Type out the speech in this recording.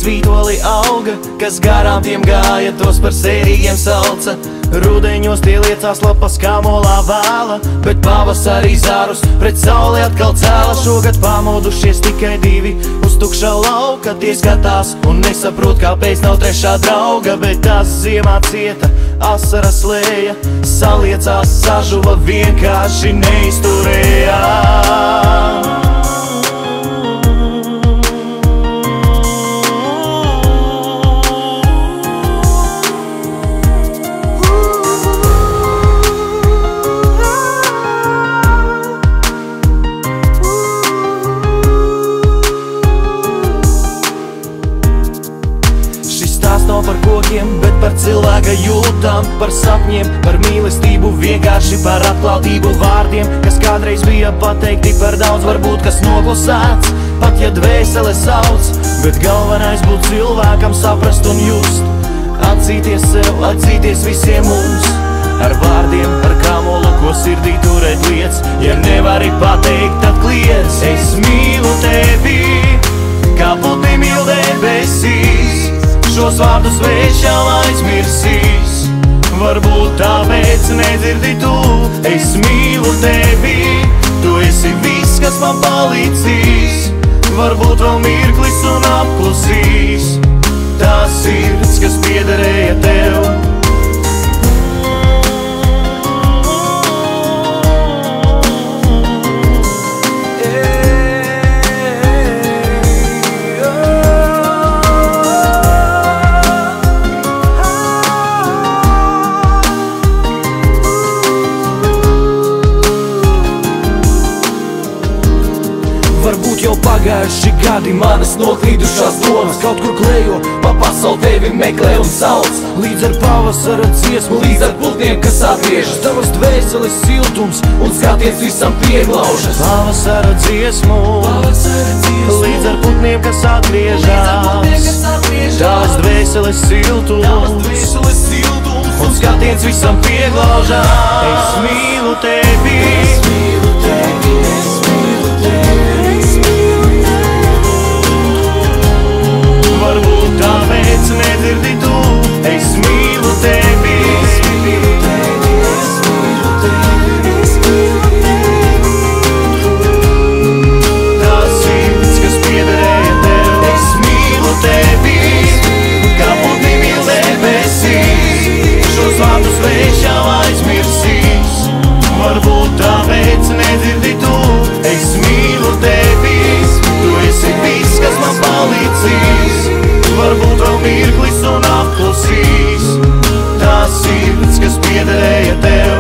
svītoli auga, kas garām tiem gāja, tos par sērīgiem sauca. Rudeņos tie liecās lapas kā molā vēla, bet pavasarī zārus pret sauli atkal cēla. Šogad pamodušies tikai divi uz tukšā lauka, tie skatās un nesaprot, kāpēc nav trešā drauga. Bet tās ziemā cieta, asaras lēja, saliecās, sažuva, vienkārši neizturēja. Nav par kokiem, bet par cilvēka jūtām, par sapņiem, par mīlestību, vienkārši par atklātību vārdiem, kas kādreiz bija pateikti par daudz, varbūt kas noklusēts, pat ja dvēsele sauc, bet galvenais būt cilvēkam saprast un just, atzīties sev, atzīties visiem mums, ar vārdiem, ar kāmolu, ko sirdī turēt liec, ja nevari pateikt, tad kliedz. Es mīlu tevi, kā putni mīl debesīs, šos vārdus vējš jau aizmirsīs, varbūt tāpēc nedzirdi tu. Es mīlu tevi, tu esi viss, kas man palīdzīs, varbūt vēl mirklis un apklusīs, tā sirds, kas piederēja tev. Varbūt jau pagājuši gadi, manas noklīdušās domas kaut kur klejo, pa pasauli tevi meklē un sauc. Līdz ar pavasara dziesmu, līdz ar putniem, kas atgriežas, tavas dvēseles siltums un skatiens visam pieglaužas. Pavasara dziesmu, līdz ar putniem, kas atgriežas, tavas dvēseles siltums un skatiens visam pieglaužas. Es mīlu tevi, es mīlu tevi, es mīlu tevi. Varbūt tāpēc nedzirdi tu. Es mīlu tevi, es mīlu tevi, es mīlu tevi, es mīlu tevi. Tā sirds, kas piederēja tev. Es mīlu tevi, kā putni mīl debesīs, šos vārdus vējš jau aizmirsīs, varbūt tāpēc nedzirdi tu. Es mīlu tevi, tu esi viss, kas man palīdzīs, varbūt vēl mirklis un apklusīs, tā sirds, kas piederēja tev.